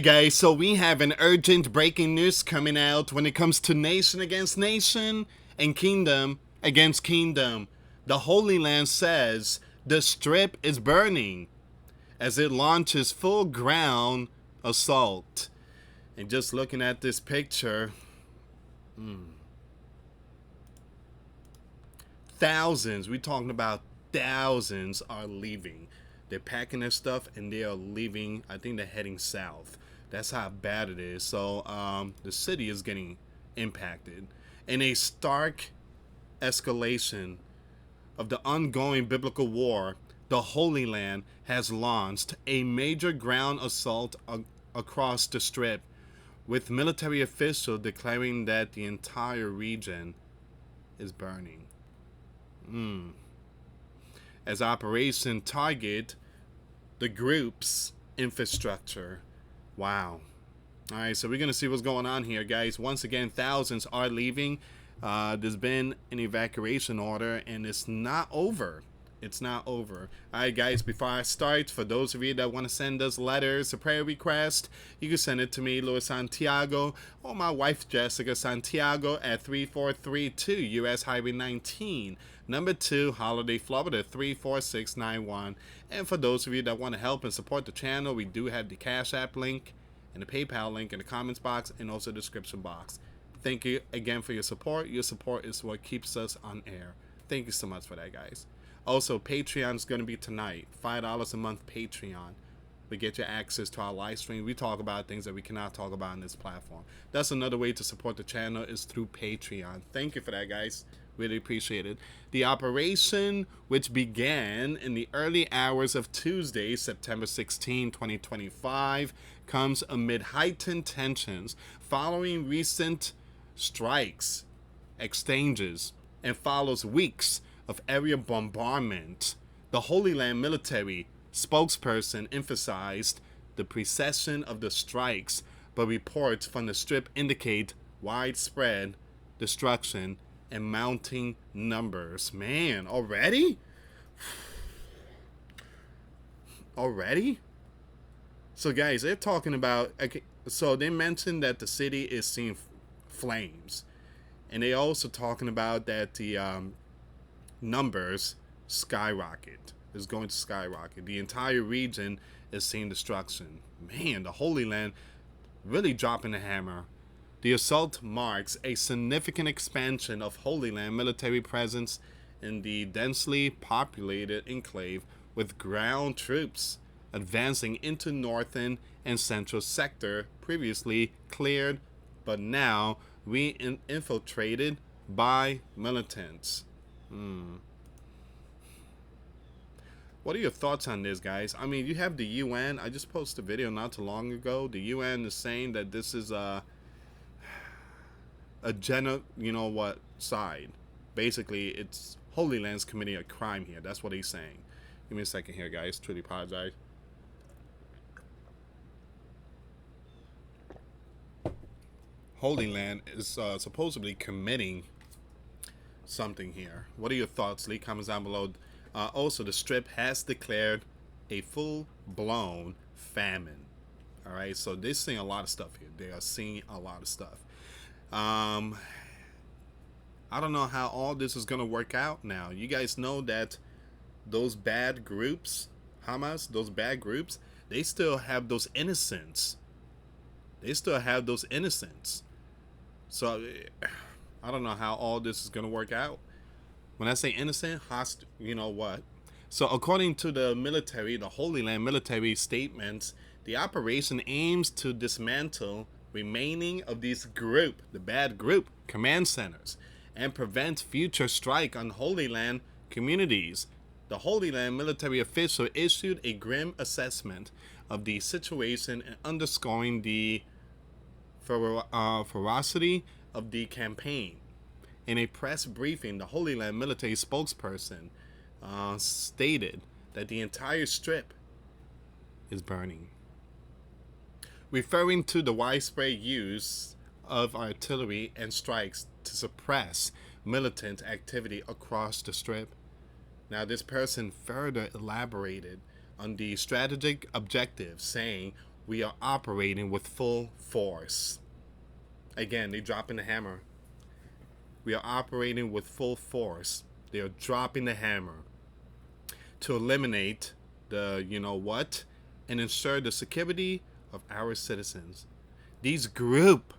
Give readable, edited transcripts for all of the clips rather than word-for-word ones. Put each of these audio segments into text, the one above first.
Alright guys, so we have an urgent breaking news coming out when it comes to nation against nation and kingdom against kingdom. The Holy Land says the Strip is burning as it launches full ground assault. And just looking at this picture, thousands, we're talking about thousands are leaving. They're packing their stuff and they are leaving. I think they're heading south. That's how bad it is. So the city is getting impacted. In a stark escalation of the ongoing biblical war, the Holy Land has launched a major ground assault across the Strip, with military officials declaring that the entire region is burning. As Operation Target the group's infrastructure. Wow. All right, so we're going to see what's going on here, guys. Once again, thousands are leaving. There's been an evacuation order, and it's not over. It's not over. All right, guys, before I start, for those of you that want to send us letters, a prayer request, you can send it to me, US Santiago, or my wife, Jessica Santiago, at 3432 US Highway 19, number 2, Holiday, Florida, 34691. And for those of you that want to help and support the channel, we do have the Cash App link and the PayPal link in the comments box and also the description box. Thank you again for your support. Your support is what keeps us on air. Thank you so much for that, guys. Also, Patreon is going to be tonight. $5 a month Patreon. We get you access to our live stream. We talk about things that we cannot talk about on this platform. That's another way to support the channel, is through Patreon. Thank you for that, guys. Really appreciate it. The operation, which began in the early hours of Tuesday, September 16, 2025, comes amid heightened tensions following recent strikes, exchanges, and follows weeks of area bombardment. The Holy Land military spokesperson emphasized the precession of the strikes, but reports from the Strip indicate widespread destruction and mounting numbers. Man, already? Already? So guys, they're talking about, okay, so they mentioned that the city is seeing flames, and they also talking about that the numbers skyrocket, is going to skyrocket. The entire region is seeing destruction. Man, the Holy Land really dropping the hammer. The assault marks a significant expansion of Holy Land military presence in the densely populated enclave, with ground troops advancing into northern and central sector previously cleared but now infiltrated by militants. What are your thoughts on this, guys? I mean, you have the UN. I just posted a video not too long ago. The UN is saying that this is a side. Basically, it's Holy Land's committing a crime here. That's what he's saying. Give me a second here, guys. Truly apologize. Holy Land is supposedly committing something here. What are your thoughts? Leave comments down below. Also, the Strip has declared a full-blown famine. All right, so they're seeing a lot of stuff here. They are seeing a lot of stuff. I don't know how all this is going to work out now. You guys know that those bad groups, Hamas, those bad groups, they still have those innocents. They still have those innocents. So I don't know how all this is going to work out. When I say innocent, you know what? So according to the military, the Holy Land military statements, the operation aims to dismantle remaining of these group, the bad group, command centers, and prevent future strike on Holy Land communities. The Holy Land military official issued a grim assessment of the situation and underscoring the ferocity of the campaign. In a press briefing, the Holy Land military spokesperson stated that the entire Strip is burning, referring to the widespread use of artillery and strikes to suppress militant activity across the Strip. Now, this person further elaborated on the strategic objectives, saying We are operating with full force. Again, they dropping the hammer. We are operating with full force. They are dropping the hammer to eliminate the you know what and ensure the security of our citizens. These group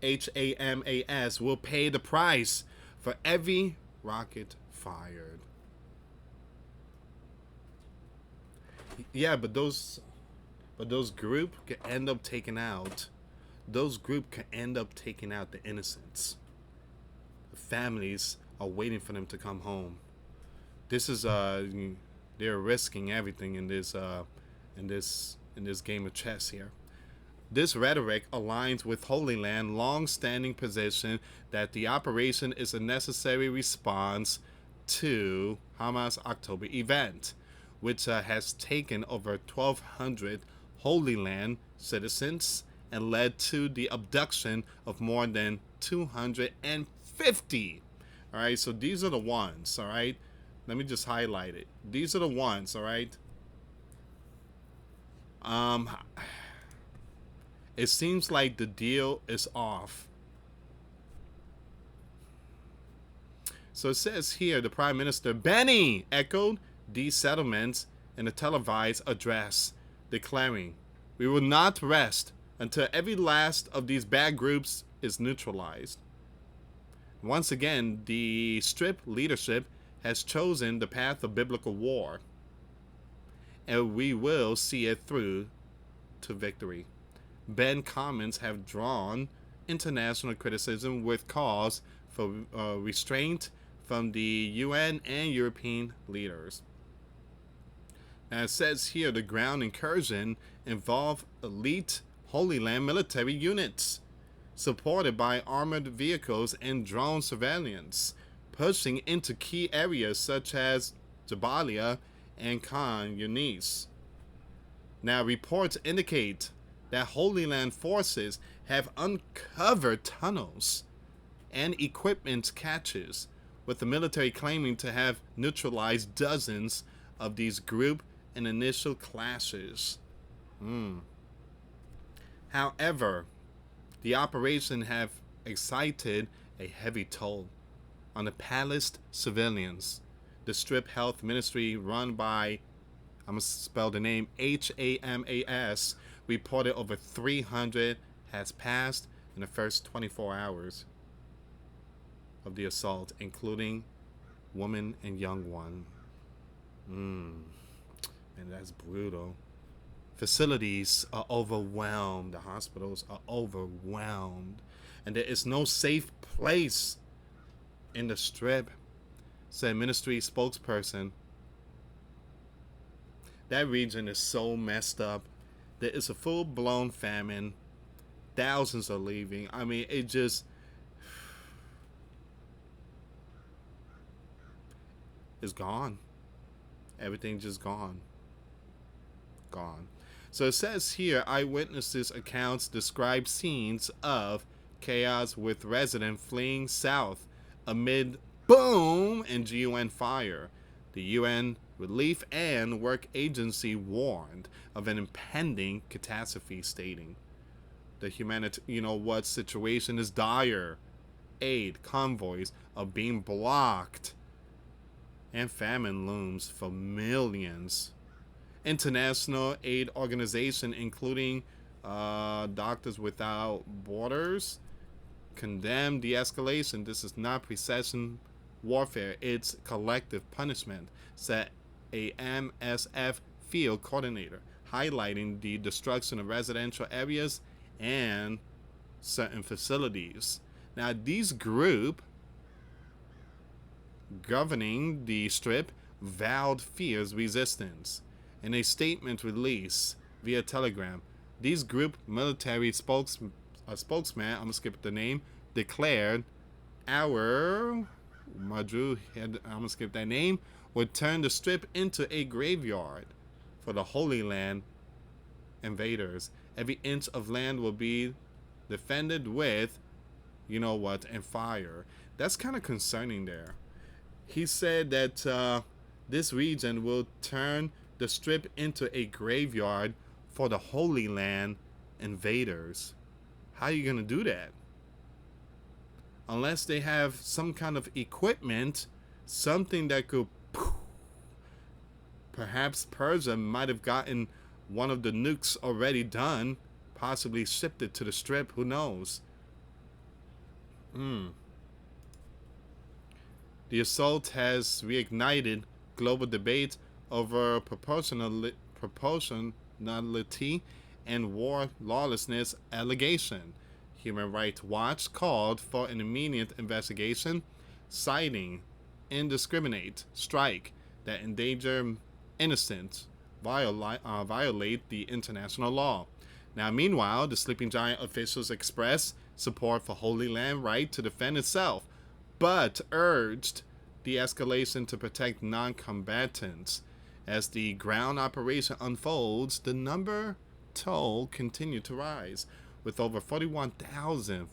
HAMAS will pay the price for every rocket fired. Yeah, but those group can end up taking out. Those group can end up taking out the innocents. The families are waiting for them to come home. This is they're risking everything in this game of chess here. This rhetoric aligns with Holy Land's long-standing position that the operation is a necessary response to Hamas October event, which has taken over 1,200 Holy Land citizens and led to the abduction of more than 250. All right, so these are the ones. All right, let me just highlight it. These are the ones. All right. It seems like the deal is off. So it says here the Prime Minister Benny echoed these settlements in a televised address, declaring, "We will not rest until every last of these bad groups is neutralized." Once again, the Strip leadership has chosen the path of biblical war, and we will see it through to victory. Ben comments have drawn international criticism with calls for restraint from the UN and European leaders. Now it says here the ground incursion involved elite Holy Land military units, supported by armored vehicles and drone surveillance, pushing into key areas such as Jabalia and Khan Yunis. Now reports indicate that Holy Land forces have uncovered tunnels and equipment caches, with the military claiming to have neutralized dozens of these group and initial clashes. However, the operation have excited a heavy toll on the palaced civilians. The Strip Health Ministry, run by, I'm going to spell the name, HAMAS, reported over 300 has passed in the first 24 hours of the assault, including woman and young one. And that's brutal. Facilities are overwhelmed. The hospitals are overwhelmed. And there is no safe place in the Strip, said ministry spokesperson. That region is so messed up. There is a full-blown famine. Thousands are leaving. I mean, it just... it's gone. Everything just gone. Gone. So it says here, eyewitnesses' accounts describe scenes of chaos with residents fleeing south amid boom and GUN fire. The UN Relief and Work Agency warned of an impending catastrophe, stating the situation is dire. Aid convoys are being blocked, and famine looms for millions. International aid organization, including Doctors Without Borders, condemned the escalation. This is not precision warfare, it's collective punishment, said a MSF field coordinator, highlighting the destruction of residential areas and certain facilities. Now, these group governing the Strip vowed fierce resistance. In a statement released via Telegram, these group military spokesman, I'm going to skip the name, declared I'm going to skip that name, would turn the Strip into a graveyard for the Holy Land invaders. Every inch of land will be defended with, and fire. That's kind of concerning there. He said that this region will turn the Strip into a graveyard for the Holy Land invaders. How are you going to do that? Unless they have some kind of equipment, something that could... Perhaps Persia might have gotten one of the nukes already done, possibly shipped it to the Strip, who knows? The assault has reignited global debate over proportionality and war lawlessness allegation. Human Rights Watch called for an immediate investigation, citing indiscriminate strike that endanger innocents, violate the international law. Now, meanwhile, the sleeping giant officials expressed support for Holy Land right to defend itself, but urged de-escalation to protect non-combatants. As the ground operation unfolds, the number toll continued to rise, with over 41,000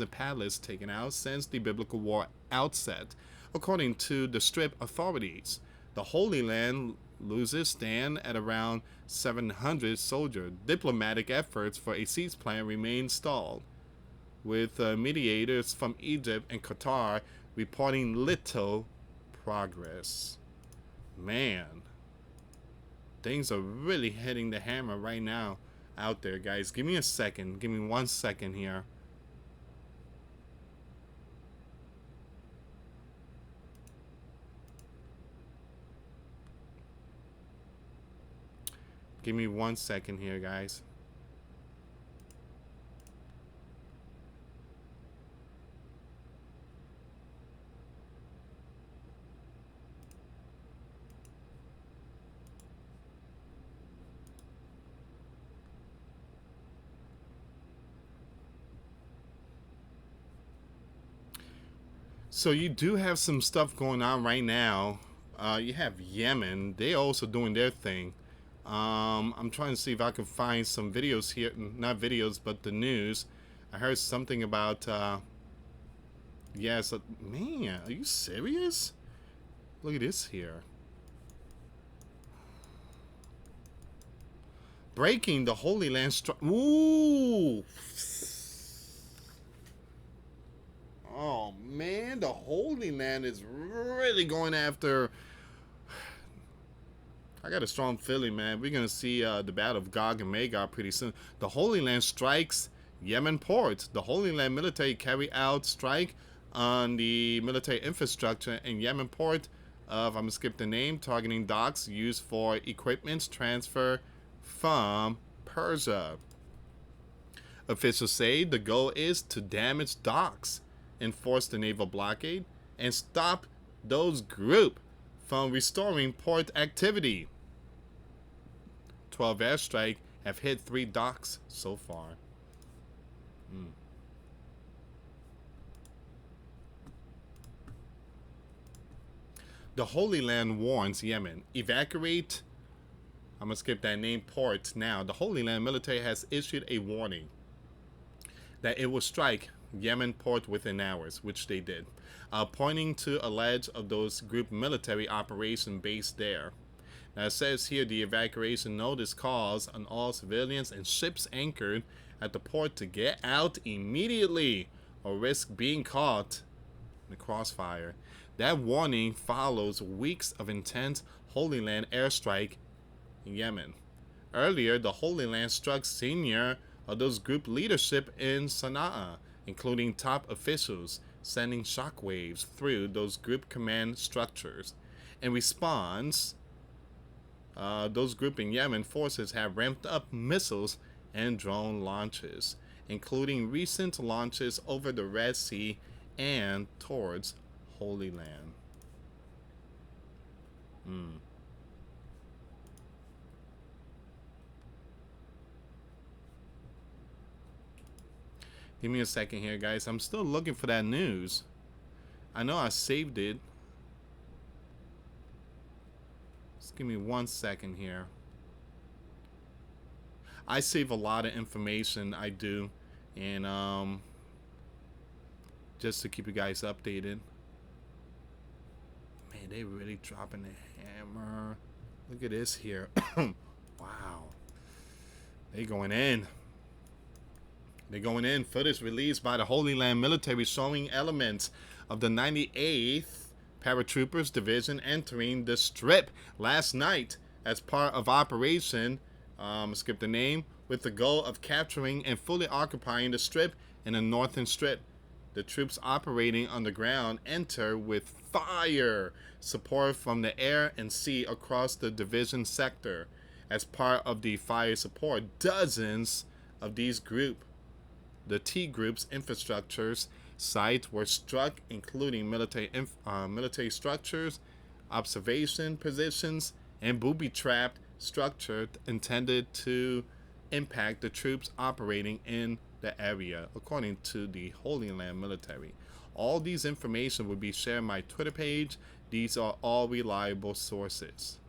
pallets taken out since the biblical war outset, according to the Strip authorities. The Holy Land losses stand at around 700 soldiers. Diplomatic efforts for a ceasefire remain stalled, with mediators from Egypt and Qatar reporting little progress. Man, things are really hitting the hammer right now out there, guys. Give me a second. Give me 1 second here. Give me 1 second here, guys. So you do have some stuff going on right now. You have Yemen. They're also doing their thing. I'm trying to see if I can find some videos here. Not videos, but the news. I heard something about... yes, man, are you serious? Look at this here. Breaking the Holy Land strike. Ooh! Oh, man, the Holy Land is really going after... I got a strong feeling, man. We're going to see the Battle of Gog and Magog pretty soon. The Holy Land strikes Yemen port. The Holy Land military carry out strike on the military infrastructure in Yemen port of, I'm going to skip the name, targeting docks used for equipment transfer from Persia. Officials say the goal is to damage docks, enforce the naval blockade, and stop those groups from restoring port activity. 12 airstrikes have hit 3 docks so far. The Holy Land warns Yemen, evacuate. I'm going to skip that name, port now. The Holy Land military has issued a warning that it will strike Yemen port within hours, which they did, pointing to alleged of those group military operation based there. Now it says here the evacuation notice calls on all civilians and ships anchored at the port to get out immediately or risk being caught in the crossfire. That warning follows weeks of intense Holy Land airstrike in Yemen. Earlier, the Holy Land struck senior of those group leadership in Sana'a, including top officials, sending shockwaves through those group command structures. In response, those group in Yemen forces have ramped up missiles and drone launches, including recent launches over the Red Sea and towards Holy Land. Give me a second here, guys. I'm still looking for that news. I know I saved it. Just give me 1 second here. I save a lot of information, I do, and just to keep you guys updated. Man, they really dropping the hammer. Look at this here. Wow. They going in. They're going in. Footage released by the Holy Land military showing elements of the 98th Paratroopers Division entering the Strip last night as part of Operation, skip the name, with the goal of capturing and fully occupying the Strip in the Northern Strip. The troops operating on the ground enter with fire support from the air and sea across the division sector. As part of the fire support, dozens of these the T group's infrastructures sites were struck, including military structures, observation positions, and booby-trapped structure intended to impact the troops operating in the area, according to the Holy Land military. All these information will be shared on my Twitter page. These are all reliable sources.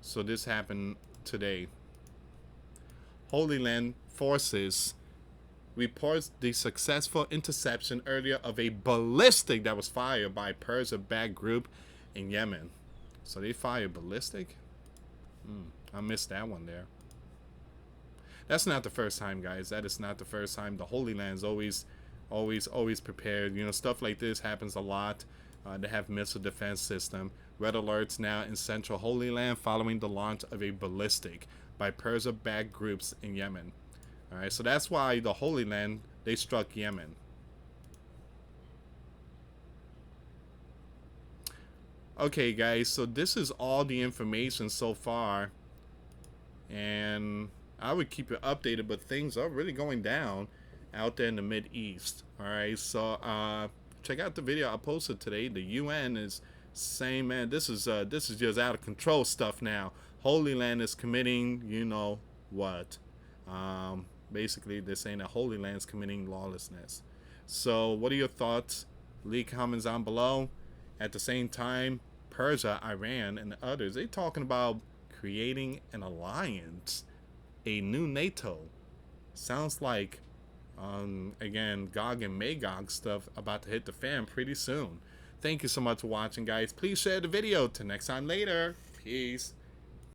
So this happened today. Holy Land forces reports the successful interception earlier of a ballistic that was fired by Persia-backed group in Yemen. So they fired ballistic? I missed that one there. That's not the first time, guys. That is not the first time. The Holy Land's always prepared. You know, stuff like this happens a lot. They have missile defense system. Red alerts now in central Holy Land following the launch of a ballistic by Persia-backed groups in Yemen. Alright, so that's why the Holy Land, they struck Yemen. Okay, guys, so this is all the information so far. And I would keep you updated, but things are really going down out there in the Mideast. Alright, so check out the video I posted today. The UN is saying, man, this is just out of control stuff now. Holy Land is committing, you know what? Basically, they're saying that Holy Land is committing lawlessness. So, what are your thoughts? Leave comments down below. At the same time, Persia, Iran, and others, they're talking about creating an alliance, a new NATO. Sounds like, again, Gog and Magog stuff about to hit the fan pretty soon. Thank you so much for watching, guys. Please share the video. Till next time later. Peace.